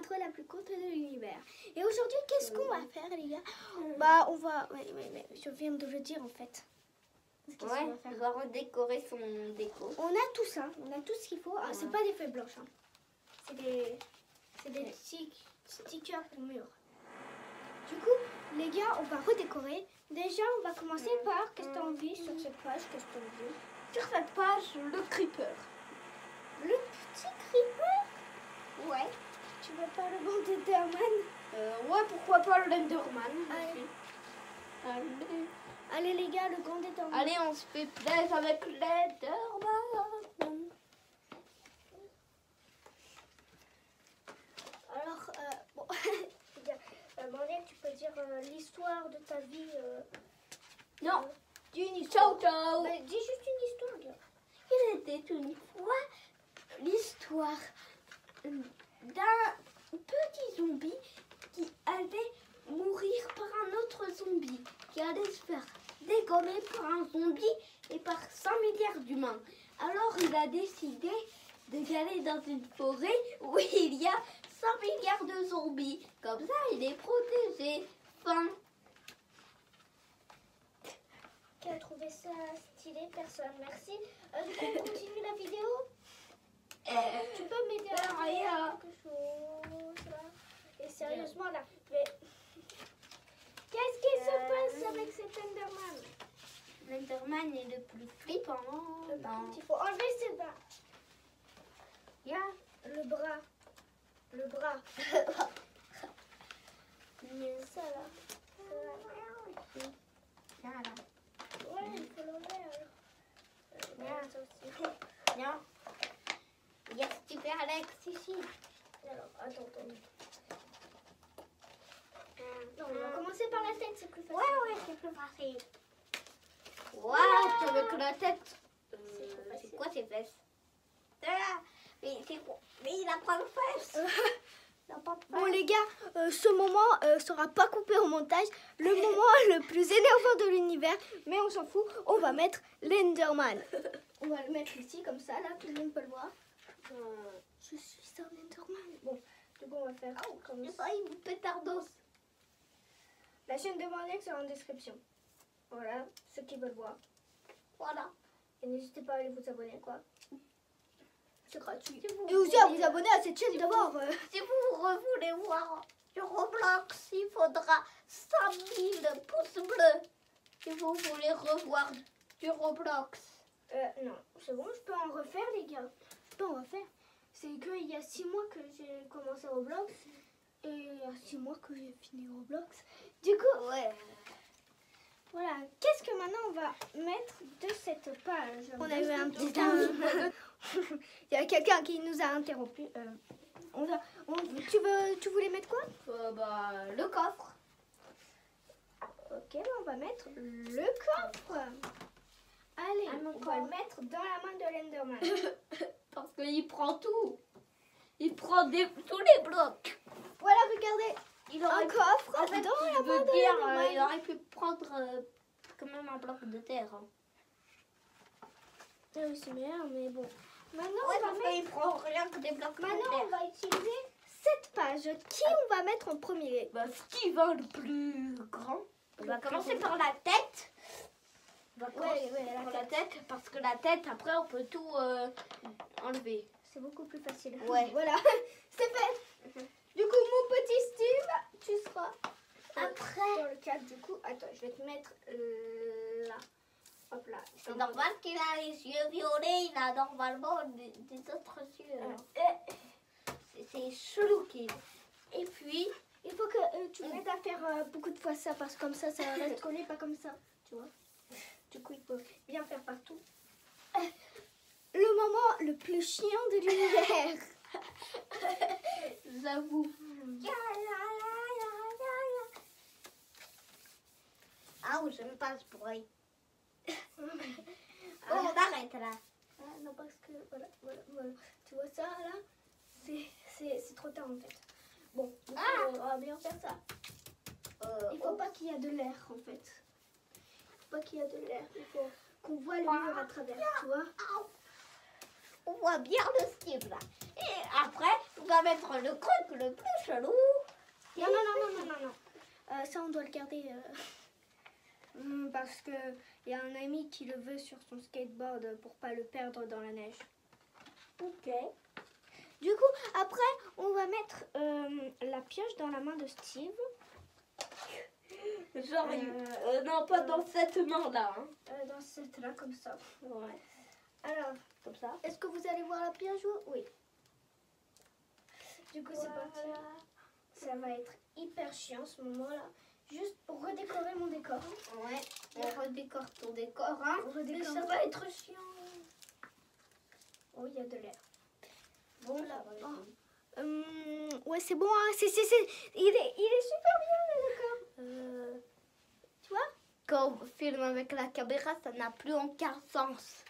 intro la plus courte de l'univers. Et aujourd'hui, qu'est-ce qu'on va faire, les gars? Bah, on va... Mais je viens de le dire, en fait. Ouais, on va redécorer son déco. On a tout ça, on a tout ce qu'il faut. Ah, c'est pas des feuilles blanches, hein. C'est des stickers pour mur. Du coup, les gars, on va redécorer. Déjà, on va commencer par qu'est-ce que tu as envie sur cette page? Qu'est-ce que tu as envie? Sur cette page, le creeper. Le petit creeper? Ouais. Tu veux pas le bon Enderman? Ouais, pourquoi pas le Enderman. Allez. Allez les gars, le grand Enderman. Allez, on se fait plaisir avec l'Enderman. Alors, bon, Mandel, tu peux dire l'histoire de ta vie. Non, dis une histoire. Ciao. Bah, dis juste une histoire, gars. Il était une fois l'histoire d'un petit zombie qui allait mourir par un autre zombie, qui allait se faire dégommer par un zombie et par 100 milliards d'humains. Alors il a décidé d'aller dans une forêt où il y a 100 milliards de zombies. Comme ça, il est protégé. Fin. Qui a trouvé ça stylé? Personne, merci. Du coup, on continue la vidéo. Tu peux m'aider à faire quelque chose là? Et sérieusement là, mais qu'est-ce qui se passe avec cet Enderman? L'Enderman est le plus flippant. Il faut enlever ses bras. Il y a Le bras. Le bras. Mais ça là. Voilà. Ouais, il faut l'enlever alors. Ça aussi. Non. Il y a Super Alex ici. Alors, attends. Non, on va commencer par la tête, c'est plus facile. Ouais, c'est plus facile. Waouh, avec la tête. C'est quoi ces fesses? Mais c'est quoi? Mais il a pas de fesses. Bon les gars, ce moment sera pas coupé au montage. Le moment le plus énervant de l'univers, mais on s'en fout. On va mettre l'Enderman. On va le mettre ici comme ça, là tout le monde peut le voir. Je suis un Enderman. Bon, du coup on va faire comme ça. Ça, il vous pétardos. La chaîne de Mandel sera en description. Voilà, ceux qui veulent voir. Voilà. Et n'hésitez pas à aller vous abonner quoi. C'est gratuit. Si vous Et aussi à voulez- vous abonner à cette chaîne d'abord. Si vous voulez voir sur Roblox, il faudra 5000 pouces bleus. Si vous voulez revoir du Roblox. Non, c'est bon, je peux en refaire les gars. Je peux en refaire. C'est qu'il y a 6 mois que j'ai commencé Roblox. Et il y a 6 mois que j'ai fini Roblox. Du coup, Ouais. voilà. Qu'est-ce que maintenant on va mettre de cette page? On a eu un petit il y a quelqu'un qui nous a interrompu. Tu voulais mettre quoi? Le coffre. Ok, on va mettre le coffre. Allez, on va le mettre dans la main de l'Enderman. Parce qu'il prend tout. Il prend tous les blocs. Voilà, regardez. Il Un aurait coffre En fait, dans la je main veux de dire, l'Enderman. il aurait pu prendre quand même un bloc de terre. Hein. Ah oui, c'est meilleur, mais bon. Maintenant, Ouais, on va parce mettre... qu'il prend rien que des blocs de Maintenant, on terre. va utiliser cette page. Qui on va mettre en premier? Steven le plus grand. On va commencer par la tête. On va commencer par la tête parce que la tête, après, on peut tout enlever. C'est beaucoup plus facile. Ouais. Voilà, c'est fait. Du coup, mon petit Steve, tu seras Après, dans le cadre. Du coup, attends, je vais te mettre là. Hop là. c'est normal qu'il a les yeux violets. Il a normalement des autres yeux. hein. C'est chelou qu'il. Et puis, Il faut que tu m'aides à faire beaucoup de fois ça parce que comme ça reste collé, pas comme ça. Tu vois? Du coup, il faut bien faire partout. Le moment le plus chiant de l'univers. j'avoue. Ah oui, j'aime pas ce bruit. Bon, on arrête là. Ah, non, parce que voilà. Tu vois ça là? C'est trop tard en fait. Bon, donc, on va bien faire ça. Il faut pas qu'il y ait de l'air en fait. Il faut pas qu'il y ait de l'air. Il faut qu'on voit le mur à travers, tu vois? On voit bien le style là. Et après, va mettre le truc le plus chelou. Non. Ça, on doit le garder parce que il y a un ami qui le veut sur son skateboard pour pas le perdre dans la neige. Ok. Du coup, après, on va mettre la pioche dans la main de Steve. Genre, non, pas dans cette main-là. Hein. Dans cette là, comme ça. Ouais. Alors, Comme ça. est-ce que vous allez voir la pioche? Oui. Du coup, c'est parti. Ça va être hyper chiant ce moment-là. Juste pour redécorer mon décor. Ouais. On redécore ton décor, hein. Mais ça va être chiant. Oh, il y a de l'air. Bon, là, Ouais, c'est bon. Hein. Il est super bien le décor. Tu vois? Quand on filme avec la caméra, ça n'a plus aucun sens.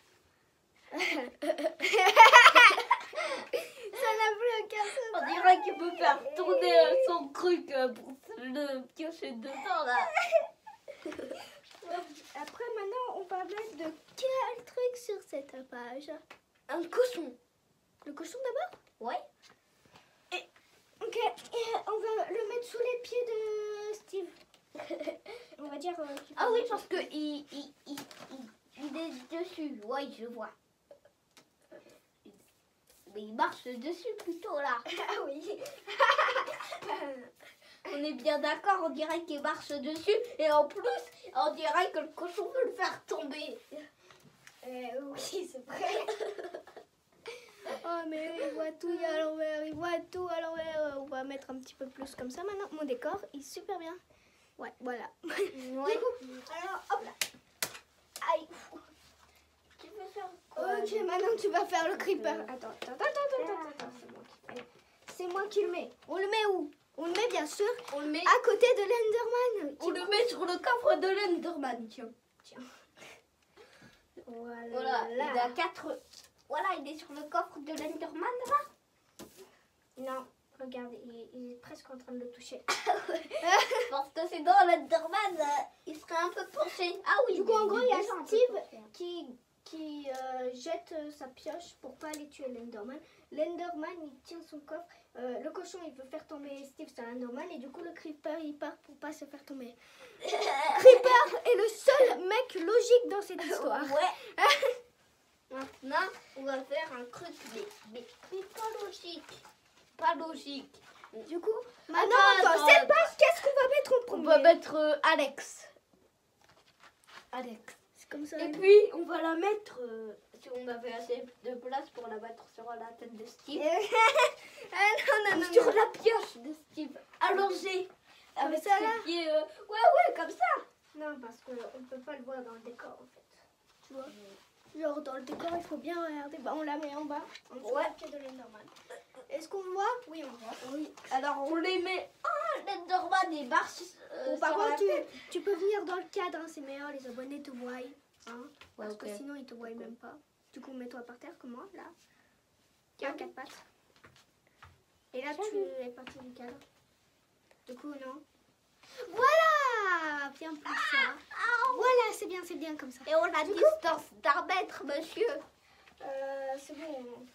Ça n'a plus aucun sens. On dirait qu'il peut faire tourner son truc pour le piocher dedans, là. Après, maintenant, on va mettre de quel truc sur cette page? Un cochon. Le cochon d'abord? Ouais. Ok, et on va le mettre sous les pieds de Steve. On va dire... Ah oui, parce que il est dessus. Ouais, je vois. Mais il marche dessus plutôt, là. Ah oui. On est bien d'accord, on dirait qu'il marche dessus. Et en plus, on dirait que le cochon veut le faire tomber. Oui, c'est vrai. Oh, mais il voit tout à l'envers, On va mettre un petit peu plus comme ça maintenant. Mon décor est super bien. Ouais, voilà. Ouais. Alors, hop là. Aïe. Tu veux faire quoi? Ok, maintenant tu vas faire le creeper. Attends. C'est moi qui le mets. On le met où? On le met bien sûr On le met, à côté de l'Enderman. on le met sur le coffre de l'Enderman, tiens. Voilà, il a 4... Voilà, il est sur le coffre de l'Enderman, là. Non, regarde, il est presque en train de le toucher. Parce que c'est dans l'Enderman, il serait un peu penché. Ah oui, Du coup, en gros, il y a déjà un peu Steve penché. qui jette sa pioche pour pas aller tuer l'Enderman. L'Enderman, il tient son coffre. Le cochon, il veut faire tomber Steve sur l'Enderman. Et du coup, le Creeper, il part pour pas se faire tomber. Creeper est le seul mec logique dans cette histoire. Ouais. Maintenant, on va faire un truc, mais pas logique. Pas logique. Du coup, maintenant, Attends, dans cette page, qu'est-ce qu'on va mettre en On premier? va mettre Alex. C'est comme ça. Et puis, on va la mettre, si on avait assez de place pour la mettre sur la tête de Steve. Non. Sur la pioche de Steve. Allongée. Avec ça, ses là pieds. Ouais, comme ça. Non, parce qu'on ne peut pas le voir dans le décor, en fait. Tu vois? Genre, dans le décor, il faut bien regarder. Bah, on la met en bas, en dessous Ouais. du pied de l'Enderman. Est-ce qu'on voit? Oui, on voit. Oui. Alors, on les met. Ah, l'Enderman est marche. Bon, par contre, tu peux venir dans le cadre, hein, c'est meilleur, les abonnés te voient. Hein, parce ok. que sinon, ils te voient même pas. Du coup, mets-toi par terre, comme moi, là. Tiens, 4 pattes. Et là, tu es parti du cadre. Du coup, non. Voilà! Bien plus ça. Voilà, c'est bien comme ça. Et on a distance d'un mètre, monsieur. C'est bon.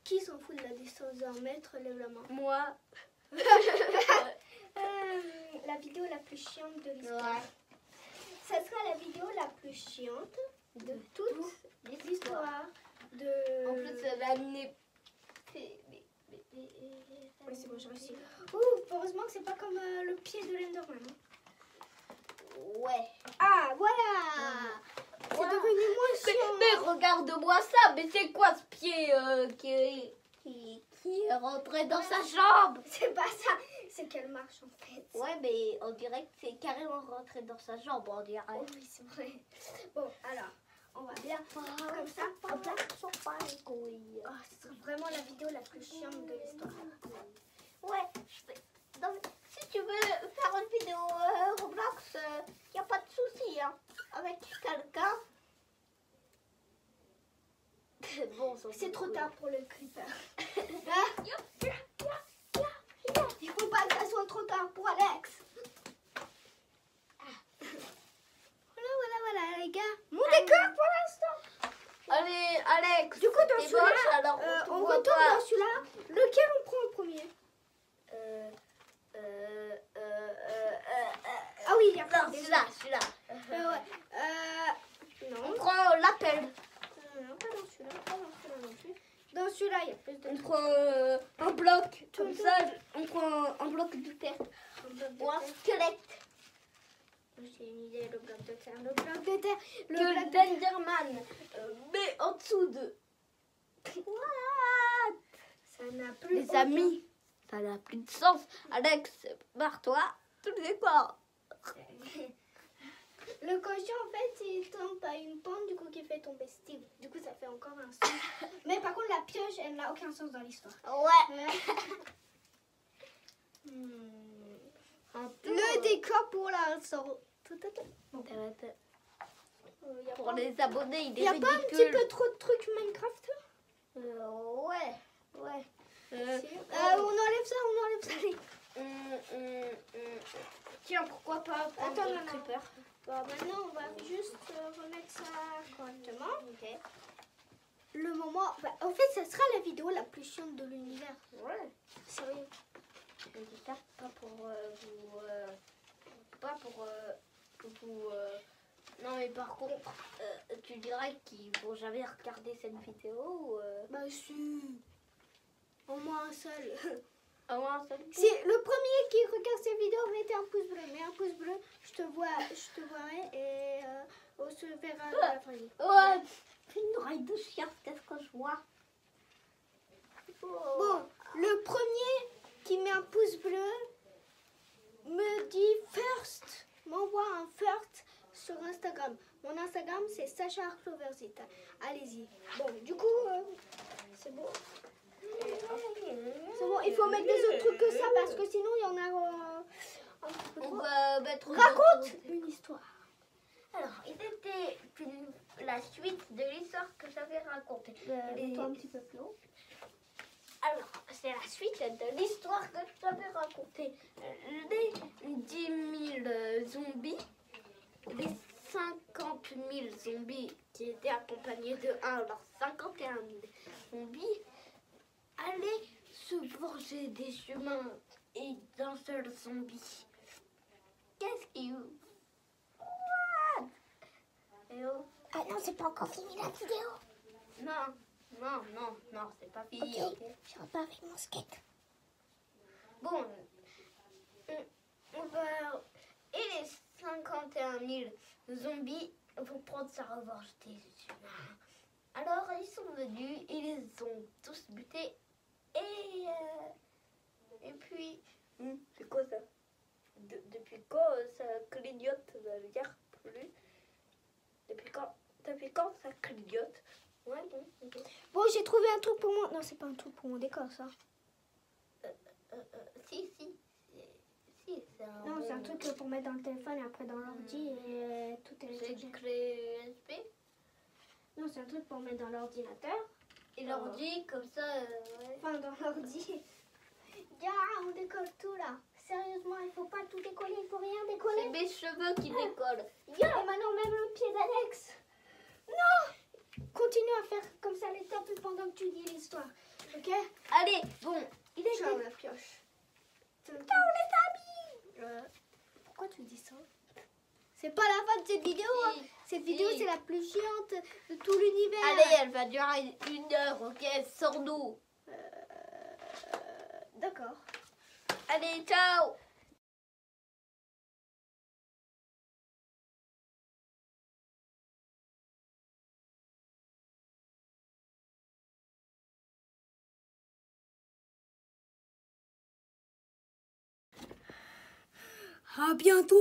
Qui s'en fout de la distance d'un mètre? Lève la main. Moi. La vidéo la plus chiante de l'histoire. Ouais. Ça sera la vidéo la plus chiante de toute l'histoire de... En plus, l'année. Oui, c'est bon, j'ai réussi. Heureusement que c'est pas comme le pied de l'Enderman. Ouais. Ah, voilà. C'est devenu moins chiant. Mais regarde-moi ça, mais c'est quoi ce pied qui est rentré dans sa jambe? C'est pas ça, c'est qu'elle marche en fait. Ouais, mais on dirait que c'est carrément rentré dans sa jambe, on dirait. Oui, c'est vrai. Bon, alors, on va bien comme ça. Hop là. Oh, ce sera vraiment la vidéo la plus chiante de l'histoire. Ouais, donc, si tu veux faire une vidéo Roblox, y a pas de souci, hein, avec quelqu'un. Bon, C'est trop tard pour le creeper. Il faut pas que ça soit trop tard pour Alex. Voilà, les gars. Mon décor pour l'instant. Allez, Alex. Du coup, dans t'es celui-là, moche, alors on voit retourne pas. dans celui-là. Lequel oui, il y a Non, celui-là. ouais. Non. On prend l'appel. Non, pas dans celui-là, non plus. Dans celui-là, il y a plus de On trucs. prend un bloc. Comme ça, on prend un bloc de terre. Un bloc de Ou un terre. squelette. J'ai une idée, le bloc de terre. Le bloc de terre. Le Que bloc de terre. Denderman met en dessous de. What? Ça n'a plus. Les amis, ça n'a plus de sens. Alex, barre-toi. Tu le sais quoi? Le cochon, en fait, il tombe à une pente, du coup, qui fait tomber Steve. Du coup, ça fait encore un sens. Mais par contre, la pioche, elle n'a aucun sens dans l'histoire. Ouais. Le décor pour l'instant. Pour les abonnés, il Il n'y est a pas un ridicule. petit peu trop de trucs Minecraft? Ouais. On enlève ça, allez. Tiens, pourquoi pas prendre Attends, le non. creeper. Bon, maintenant, on va juste remettre ça correctement. Ok. Le moment... en fait, ça sera la vidéo la plus chiante de l'univers. Ouais. Sérieux. Je dis ça pas pour vous... pas pour vous... Non, mais par contre, tu dirais qu'ils vont jamais regarder cette vidéo ou... Bah si. Au moins un seul. Au moins, ça... Si le premier qui regarde cette vidéo, mettez un pouce bleu. Mets un pouce bleu, je te verrai et on se verra dans la famille. Ouais, c'est une oreille de chien, qu'est-ce que je vois? Bon, le premier qui met un pouce bleu me dit first, m'envoie un first sur Instagram. Mon Instagram, c'est Sacha Cloversita. Allez-y. Bon, du coup, c'est bon. C'est bon, il faut mettre des autres trucs que ça parce que sinon il y en a un petit peu On trop. va mettre... Raconte une histoire. Alors, il était la suite de l'histoire que j'avais racontée. Mets-toi un petit peu plus haut. Alors, c'est la suite de l'histoire que j'avais racontée. Les 10 000 zombies, les 50 000 zombies qui étaient accompagnés de 1, alors 51 000 zombies, allaient se venger des humains et d'un seul zombie. Qu'est-ce qui... What? Et oh, Ah non, c'est pas encore fini la vidéo. non, c'est pas fini. Ok. Je repars avec mon skate. Bon, on va... Et les 51 000 zombies vont prendre sa revanche des humains. Alors, ils sont venus, ils les ont tous butés. Et puis... c'est quoi ça? Depuis quand ça clignote? Ça veut dire plus. Depuis quand ça clignote? Ouais, bon, ok. Bon, j'ai trouvé un truc pour moi. Non, c'est pas un truc pour mon décor, ça. Si, c'est un... Non, c'est un bon- truc pour mettre dans le téléphone et après dans l'ordi et tout est C'est réglé. une clé USB. Non, c'est un truc pour mettre dans l'ordinateur. Et l'ordi, comme ça, ouais. Enfin, dans l'ordi. Ya, on décolle tout là. Sérieusement, il faut pas tout décoller, il faut rien C'est décoller. mes cheveux qui décollent. Et maintenant, même le pied d'Alex. Non! Continue à faire comme ça les tapes pendant que tu dis l'histoire. Ok? Allez, bon, il est Ciao temps. la pioche. Ciao les amis. Pourquoi tu dis ça? C'est pas la fin de cette vidéo. Hein. Si, Cette vidéo, si. c'est la plus chiante de tout l'univers. Allez, elle va durer 1 heure, ok, sans nous. D'accord. Allez, ciao. À bientôt.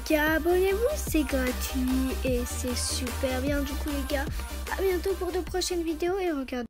gars, abonnez-vous, c'est gratuit et c'est super bien. Du coup les gars, à bientôt pour de prochaines vidéos et regardez.